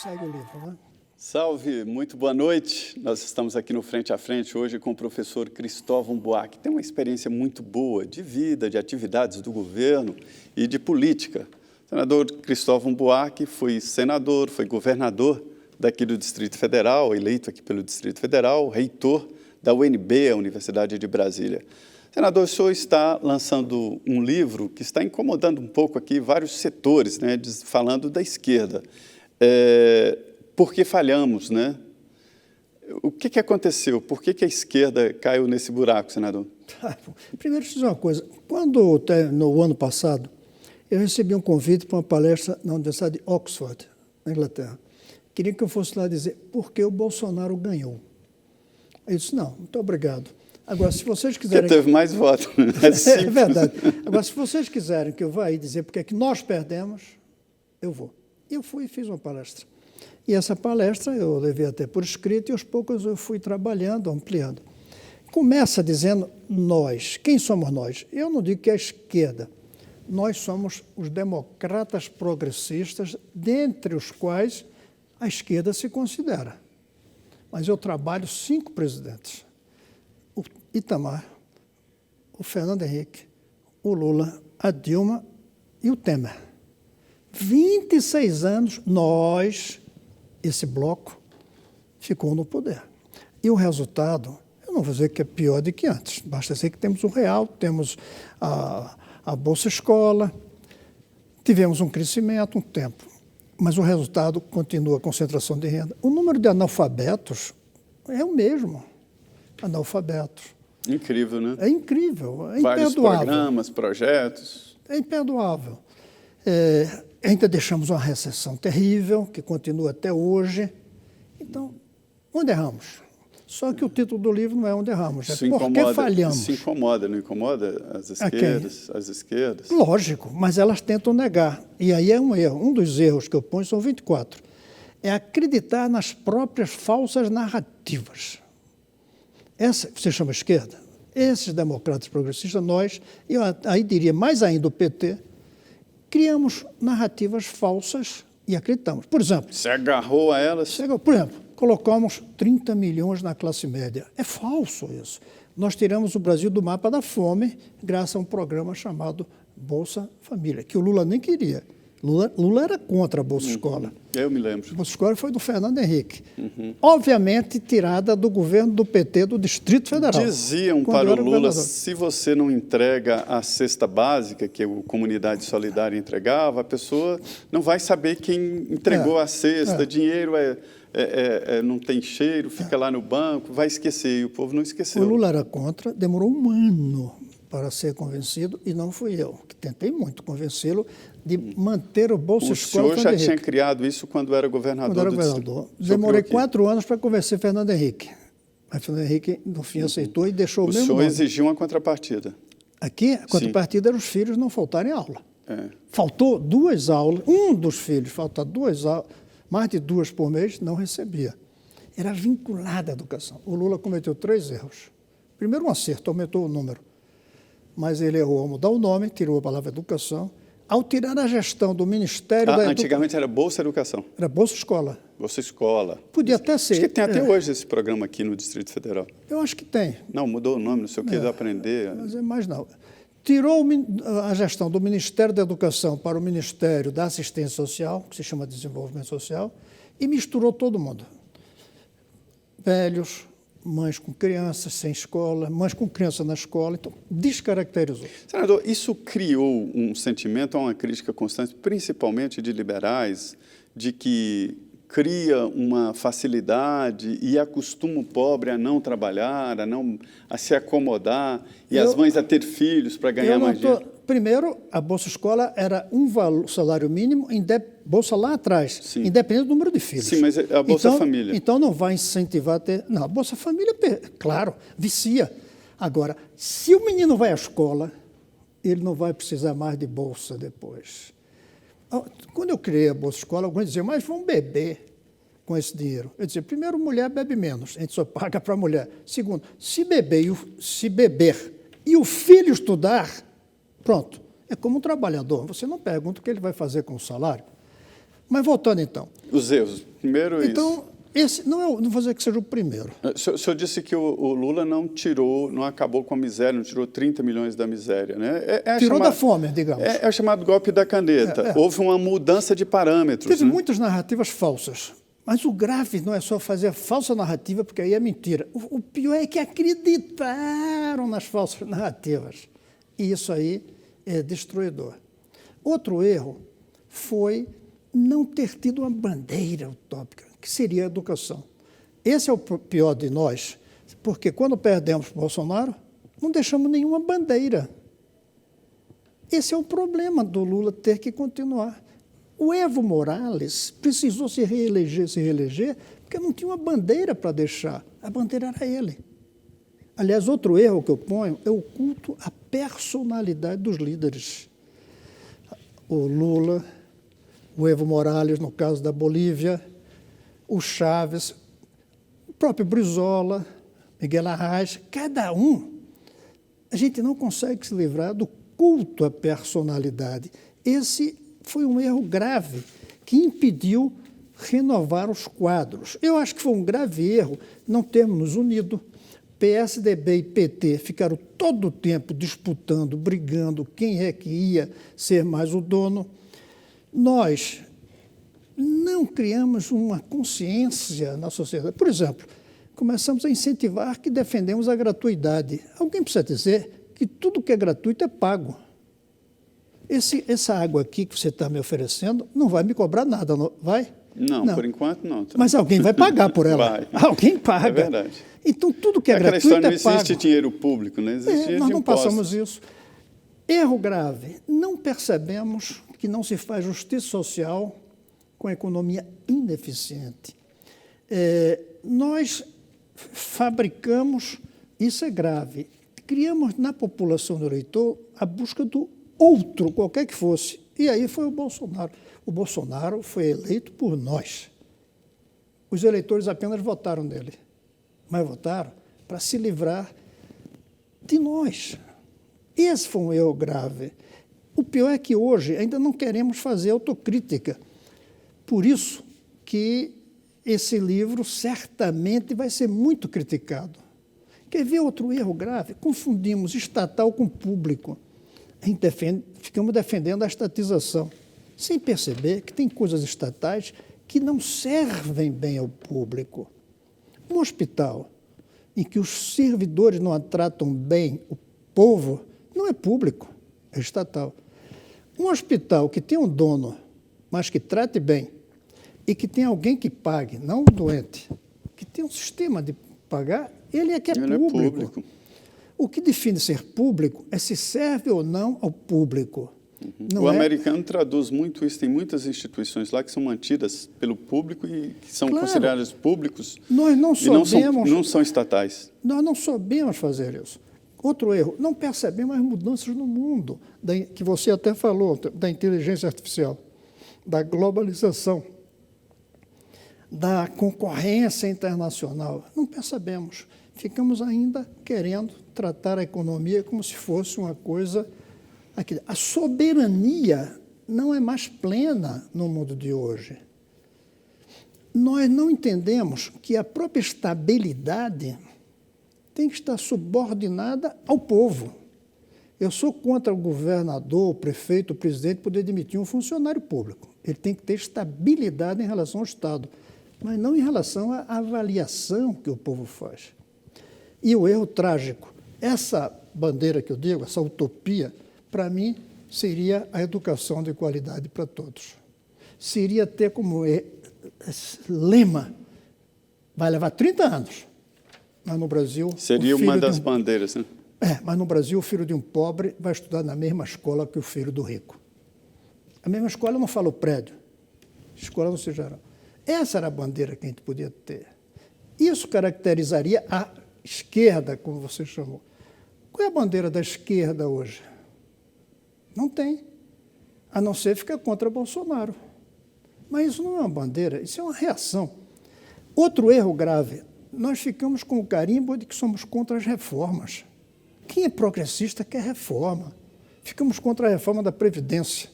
segue o livro, né? Salve, muito boa noite. Nós estamos aqui no Frente a Frente hoje com o professor Cristóvão Buarque, que tem uma experiência muito boa de vida, de atividades do governo e de política. O senador Cristóvão Buarque foi senador, foi governador daqui do Distrito Federal, eleito aqui pelo Distrito Federal, reitor da UNB, a Universidade de Brasília. Senador, o senhor está lançando um livro que está incomodando um pouco aqui vários setores, né, falando da esquerda. Por que falhamos, né? O que aconteceu? Por que a esquerda caiu nesse buraco, senador? Primeiro, deixa eu dizer uma coisa. Quando, no ano passado, eu recebi um convite para uma palestra na Universidade de Oxford, na Inglaterra. Queria que eu fosse lá dizer por que o Bolsonaro ganhou. Eu disse, não, muito obrigado. Agora, se vocês quiserem... Porque teve mais votos. É verdade. Agora, se vocês quiserem que eu vá aí dizer por que é que nós perdemos, eu vou. Eu fui e fiz uma palestra. E essa palestra eu levei até por escrito e aos poucos eu fui trabalhando, ampliando. Começa dizendo nós. Quem somos nós? Eu não digo que é a esquerda. Nós somos os democratas progressistas, dentre os quais a esquerda se considera. Mas eu trabalho 5 presidentes. O Itamar, o Fernando Henrique, o Lula, a Dilma e o Temer. 26 anos, nós, esse bloco, ficou no poder. E o resultado, eu não vou dizer que é pior do que antes, basta dizer que temos o real, temos a Bolsa Escola, tivemos um crescimento, um tempo, mas o resultado continua a concentração de renda. O número de analfabetos é o mesmo, analfabetos. Incrível, né? É incrível, é vários imperdoável. Programas, projetos. É imperdoável. Ainda deixamos uma recessão terrível, que continua até hoje. Então, onde erramos? Só que o título do livro não é Onde Erramos, é Por que Falhamos. Isso incomoda, não incomoda as esquerdas? As esquerdas? Lógico, mas elas tentam negar. E aí é um erro. Um dos erros que eu ponho são 24. É acreditar nas próprias falsas narrativas. Essa, você chama esquerda? Esses democratas progressistas, nós, eu aí diria mais ainda o PT, criamos narrativas falsas e acreditamos. Por exemplo... Se agarrou a elas? Por exemplo, colocamos 30 milhões na classe média. É falso isso. Nós tiramos o Brasil do mapa da fome graças a um programa chamado Bolsa Família, que o Lula nem queria. Lula era contra a Bolsa Escola. Eu me lembro. A Bolsa Escola foi do Fernando Henrique. Obviamente, tirada do governo do PT do Distrito Federal. Diziam para o Lula, se você não entrega a cesta básica, que a Comunidade Solidária entregava, a pessoa não vai saber quem entregou a cesta, dinheiro não tem cheiro, fica lá no banco, vai esquecer, e o povo não esqueceu. O Lula era contra, demorou um ano para ser convencido, e não fui eu, que tentei muito convencê-lo de manter o Bolsa Escola. O senhor já tinha criado isso quando era governador? Quando era governador. Demorei 4 anos para convencer Fernando Henrique. Mas Fernando Henrique, no fim, aceitou e deixou o mesmo nome. O senhor exigiu uma contrapartida? Aqui, a contrapartida era os filhos não faltarem aula. Faltou 2 aulas, um dos filhos falta 2 aulas, mais de 2 por mês, não recebia. Era vinculada à educação. O Lula cometeu 3 erros. Primeiro, um acerto, aumentou o número. Mas ele errou ao mudar o nome, tirou a palavra educação. Ao tirar a gestão do Ministério da Educação... Antigamente era Bolsa Educação. Era Bolsa Escola. Bolsa Escola. Podia até ser. Acho que tem até hoje esse programa aqui no Distrito Federal. Eu acho que tem. Não, mudou o nome, não sei o que, do aprender. Mas é mais não. Tirou a gestão do Ministério da Educação para o Ministério da Assistência Social, que se chama Desenvolvimento Social, e misturou todo mundo. Velhos, mães com crianças sem escola, mães com criança na escola, então descaracterizou. Senador, isso criou um sentimento, uma crítica constante, principalmente de liberais, de que cria uma facilidade e acostuma o pobre a não trabalhar, a se acomodar, e as mães a ter filhos para ganhar mais dinheiro. Primeiro, a Bolsa Escola era salário mínimo, Bolsa lá atrás, Sim. Independente do número de filhos. Sim, mas a Bolsa Família. Então não vai incentivar a ter... Não, a Bolsa Família, claro, vicia. Agora, se o menino vai à escola, ele não vai precisar mais de bolsa depois. Quando eu criei a Bolsa Escola, alguns diziam, mas vão beber com esse dinheiro. Eu dizia, primeiro, mulher bebe menos, a gente só paga para a mulher. Segundo, se beber e o filho estudar, pronto, é como um trabalhador. Você não pergunta o que ele vai fazer com o salário. Mas voltando então. Os erros. Primeiro Então, esse não vou dizer que seja o primeiro. O senhor disse que o Lula não acabou com a miséria, não tirou 30 milhões da miséria, né? Tirou da fome, digamos. É o chamado golpe da caneta. Houve uma mudança de parâmetros. Teve muitas narrativas falsas. Mas o grave não é só fazer a falsa narrativa, porque aí é mentira. O pior é que acreditaram nas falsas narrativas. E isso aí é destruidor. Outro erro foi não ter tido uma bandeira utópica, que seria a educação. Esse é o pior de nós, porque quando perdemos para o Bolsonaro, não deixamos nenhuma bandeira. Esse é o problema do Lula ter que continuar. O Evo Morales precisou se reeleger, porque não tinha uma bandeira para deixar. A bandeira era ele. Aliás, outro erro que eu ponho é o culto à personalidade dos líderes. O Lula, o Evo Morales, no caso da Bolívia, o Chaves, o próprio Brizola, Miguel Arraes, cada um, a gente não consegue se livrar do culto à personalidade. Esse foi um erro grave que impediu renovar os quadros. Eu acho que foi um grave erro não termos nos unido. PSDB e PT ficaram todo o tempo disputando, brigando, quem é que ia ser mais o dono. Nós não criamos uma consciência na sociedade. Por exemplo, começamos a incentivar que defendemos a gratuidade. Alguém precisa dizer que tudo que é gratuito é pago. Essa água aqui que você está me oferecendo não vai me cobrar nada, não vai? Não, por enquanto não. Mas alguém vai pagar por ela. Vai. Alguém paga. É verdade. Então, tudo que é Aquela gratuito história, é pago. não existe dinheiro público, não existe dinheiro Nós de não impostos. passamos isso. Erro grave. Não percebemos que não se faz justiça social com a economia ineficiente. Nós fabricamos, isso é grave, criamos na população do eleitor a busca do outro, qualquer que fosse. E aí foi o Bolsonaro. O Bolsonaro foi eleito por nós. Os eleitores apenas votaram nele, mas votaram para se livrar de nós. Esse foi um erro grave. O pior é que hoje ainda não queremos fazer autocrítica. Por isso que esse livro certamente vai ser muito criticado. Quer ver outro erro grave? Confundimos estatal com público. Ficamos defendendo a estatização, sem perceber que tem coisas estatais que não servem bem ao público. Um hospital em que os servidores não tratam bem o povo não é público, é estatal. Um hospital que tem um dono, mas que trate bem, e que tem alguém que pague, não o doente, que tem um sistema de pagar, ele é que é público. O que define ser público é se serve ou não ao público. O americano traduz muito isso. Tem muitas instituições lá que são mantidas pelo público e que são consideradas públicos. Nós não sabemos, não são estatais. Nós não sabemos fazer isso. Outro erro, não percebemos as mudanças no mundo, que você até falou, da inteligência artificial, da globalização, da concorrência internacional. Não percebemos. Ficamos ainda querendo tratar a economia como se fosse uma coisa... A soberania não é mais plena no mundo de hoje. Nós não entendemos que a própria estabilidade tem que estar subordinada ao povo. Eu sou contra o governador, o prefeito, o presidente poder demitir um funcionário público. Ele tem que ter estabilidade em relação ao Estado, mas não em relação à avaliação que o povo faz. E o erro trágico, essa bandeira que eu digo, essa utopia, para mim, seria a educação de qualidade para todos. Seria ter como lema, vai levar 30 anos, mas no Brasil... Seria uma das bandeiras, né? Mas no Brasil o filho de um pobre vai estudar na mesma escola que o filho do rico. A mesma escola não fala o prédio, escola não se geral. Essa era a bandeira que a gente podia ter. Isso caracterizaria a esquerda, como você chamou. Qual é a bandeira da esquerda hoje? Não tem, a não ser ficar contra Bolsonaro. Mas isso não é uma bandeira, isso é uma reação. Outro erro grave, nós ficamos com o carimbo de que somos contra as reformas. Quem é progressista quer reforma. Ficamos contra a reforma da Previdência,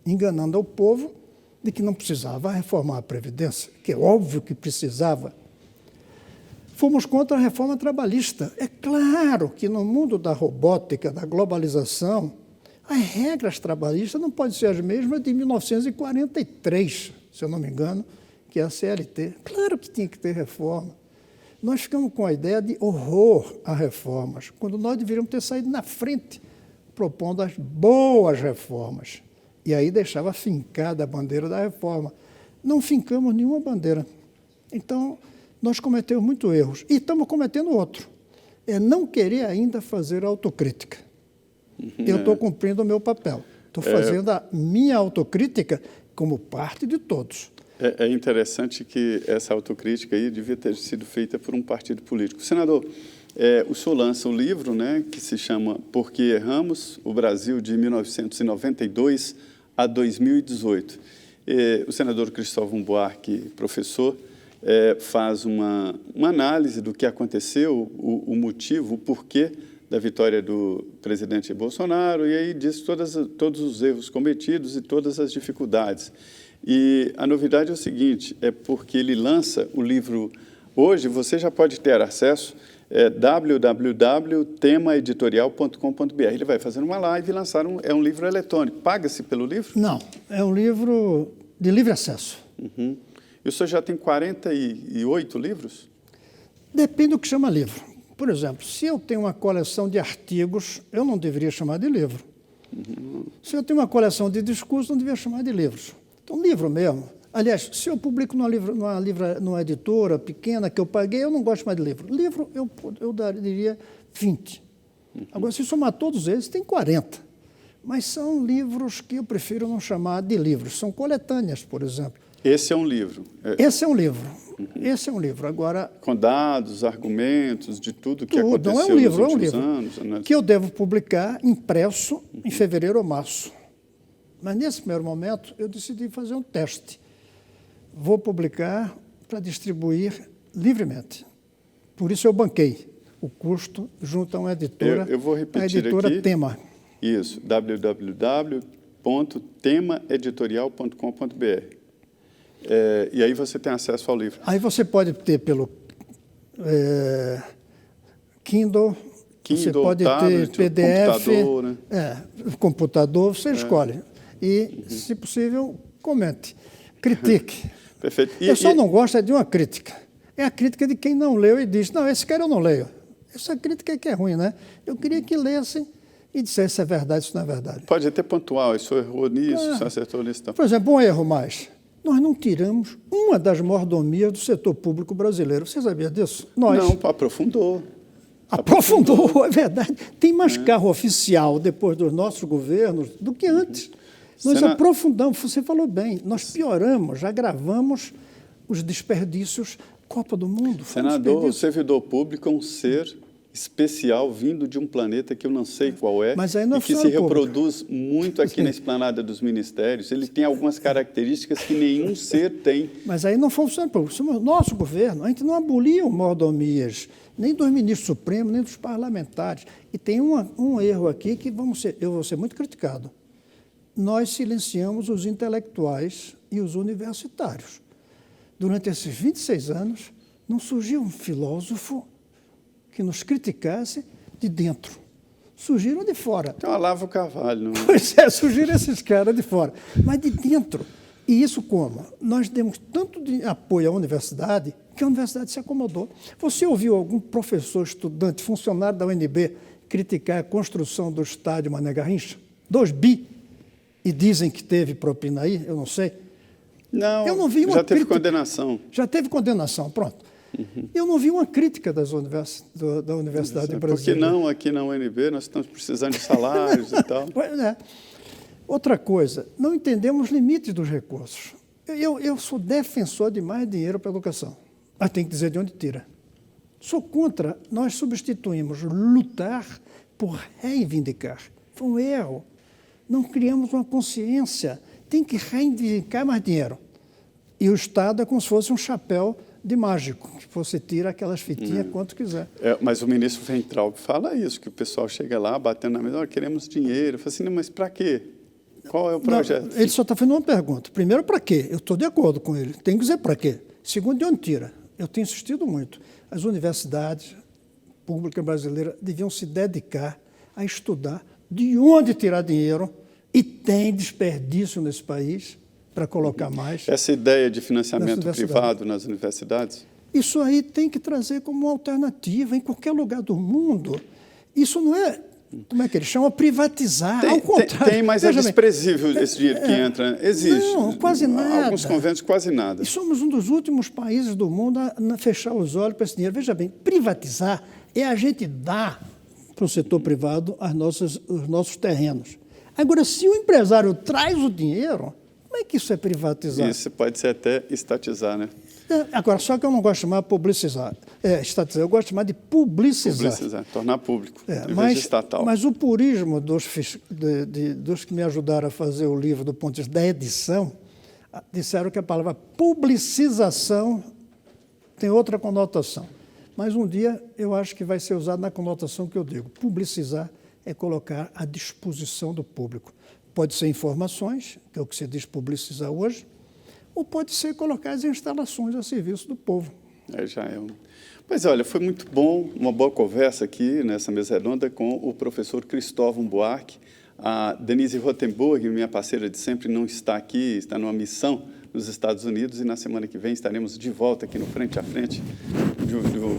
enganando ao povo de que não precisava reformar a Previdência, que é óbvio que precisava. Fomos contra a reforma trabalhista. É claro que no mundo da robótica, da globalização, as regras trabalhistas não podem ser as mesmas de 1943, se eu não me engano, que é a CLT. Claro que tinha que ter reforma. Nós ficamos com a ideia de horror a reformas, quando nós deveríamos ter saído na frente, propondo as boas reformas. E aí deixava fincada a bandeira da reforma. Não fincamos nenhuma bandeira. Então, nós cometemos muitos erros. E estamos cometendo outro. É não querer ainda fazer autocrítica. Eu estou cumprindo o meu papel. Estou fazendo a minha autocrítica como parte de todos. É interessante que essa autocrítica aí devia ter sido feita por um partido político. Senador, o senhor lança um livro, né, que se chama Por que Erramos? O Brasil de 1992 a 2018. O senador Cristóvão Buarque, professor, faz uma análise do que aconteceu, o motivo, o porquê da vitória do presidente Bolsonaro, e aí diz todos os erros cometidos e todas as dificuldades. E a novidade é o seguinte, é porque ele lança o livro hoje, você já pode ter acesso, www.temaeditorial.com.br. Ele vai fazer uma live e lançar um livro eletrônico. Paga-se pelo livro? Não, é um livro de livre acesso. Uhum. E o senhor já tem 48 livros? Depende do que chama livro. Por exemplo, se eu tenho uma coleção de artigos, eu não deveria chamar de livro. Uhum. Se eu tenho uma coleção de discursos, não deveria chamar de livros. Então, livro mesmo. Aliás, se eu publico numa editora pequena que eu paguei, eu não gosto mais de livro. Livro, eu diria 20. Uhum. Agora, se somar todos eles, tem 40. Mas são livros que eu prefiro não chamar de livros. São coletâneas, por exemplo. Esse é um livro? Esse é um livro. Uhum. Esse é um livro. Agora, com dados, argumentos, de tudo que aconteceu não, é um livro, nos últimos anos. Que eu devo publicar impresso em fevereiro ou março. Mas, nesse primeiro momento, eu decidi fazer um teste. Vou publicar para distribuir livremente. Por isso eu banquei o custo junto a uma editora, eu vou repetir a editora aqui. Tema. Isso, www.temaeditorial.com.br. E aí você tem acesso ao livro. Aí você pode ter pelo Kindle, você pode tablet, ter PDF, computador, né? Computador, você escolhe. E, se possível, comente, critique. Perfeito. Eu só não gosto de uma crítica. É a crítica de quem não leu e diz, não, esse cara eu não leio. Essa crítica é que é ruim, né? Eu queria que lessem e dissessem se é verdade, se não é verdade. Pode até pontual, isso errou nisso, isso acertou nisso. Tá. Por exemplo, um erro mais. Nós não tiramos uma das mordomias do setor público brasileiro. Você sabia disso? Nós. Não, aprofundou. Aprofundou, é verdade. Tem mais carro oficial depois dos nossos governos do que antes. Nós aprofundamos, você falou bem, nós pioramos, agravamos os desperdícios. Copa do Mundo. Senador, o servidor público é um ser especial vindo de um planeta que eu não sei qual é, mas aí não é e que se reproduz muito aqui na esplanada dos ministérios. Ele tem algumas características que nenhum ser tem. Mas aí não funciona público. Nosso governo, a gente não aboliu mordomias, nem dos ministros supremos, nem dos parlamentares. E tem um erro aqui que eu vou ser muito criticado. Nós silenciamos os intelectuais e os universitários. Durante esses 26 anos, não surgiu um filósofo que nos criticasse de dentro. Surgiram de fora. Tem o Olavo Carvalho. Não... Pois é, surgiram esses caras de fora. Mas de dentro. E isso como? Nós demos tanto de apoio à universidade que a universidade se acomodou. Você ouviu algum professor, estudante, funcionário da UNB criticar a construção do estádio Mané Garrincha? 2 bi. E dizem que teve propina aí, eu não sei. Não, eu não vi uma já teve crítica. Condenação. Já teve condenação, pronto. Uhum. Eu não vi uma crítica da Universidade Brasileira. Por que não aqui na UNB? Nós estamos precisando de salários e tal. Pois é. Outra coisa, não entendemos os limites dos recursos. Eu sou defensor de mais dinheiro para a educação, mas tem que dizer de onde tira. Sou contra, nós substituímos lutar por reivindicar. Foi um erro. Não criamos uma consciência. Tem que reivindicar mais dinheiro. E o Estado é como se fosse um chapéu de mágico, que você tira aquelas fitinhas quanto quiser. Mas o ministro Weintraub fala isso, que o pessoal chega lá batendo na mesa, queremos dinheiro. Eu falo assim, não, mas para quê? Qual é o projeto? Não, ele só está fazendo uma pergunta. Primeiro, para quê? Eu estou de acordo com ele. Tem que dizer para quê. Segundo, de onde tira? Eu tenho insistido muito. As universidades públicas brasileiras deviam se dedicar a estudar de onde tirar dinheiro, e tem desperdício nesse país para colocar mais. Essa ideia de financiamento privado nas universidades? Isso aí tem que trazer como uma alternativa em qualquer lugar do mundo. Isso não é, como é que ele chama? Privatizar. Ao contrário. Tem, mas é desprezível esse dinheiro que entra. Existe. Não, quase nada. Alguns conventos, quase nada. E somos um dos últimos países do mundo a fechar os olhos para esse dinheiro. Veja bem, privatizar é a gente dar para o setor privado os nossos terrenos. Agora, se o empresário traz o dinheiro, como é que isso é privatizar? Isso pode ser até estatizar, né? Agora, só que eu não gosto de chamar publicizar. Estatizar, eu gosto de chamar de publicizar. Publicizar, tornar público, em vez mas, de estatal. Mas o purismo dos que me ajudaram a fazer o livro do ponto de vista da edição, disseram que a palavra publicização tem outra conotação. Mas um dia eu acho que vai ser usado na conotação que eu digo. Publicizar é colocar à disposição do público. Pode ser informações, que é o que se diz publicizar hoje, ou pode ser colocar as instalações a serviço do povo. Já é. Mas, olha, foi muito bom, uma boa conversa aqui nessa mesa redonda com o professor Cristóvão Buarque. A Denise Rotenburg, minha parceira de sempre, não está aqui, está numa missão nos Estados Unidos, e na semana que vem estaremos de volta aqui no Frente a Frente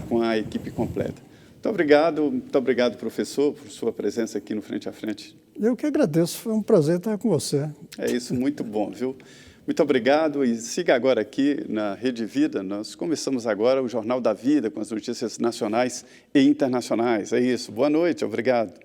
com a equipe completa. Muito obrigado, professor, por sua presença aqui no Frente a Frente. Eu que agradeço, foi um prazer estar com você. É isso, muito bom, viu? Muito obrigado, e siga agora aqui na Rede Vida. Nós começamos agora o Jornal da Vida com as notícias nacionais e internacionais. É isso, boa noite, obrigado.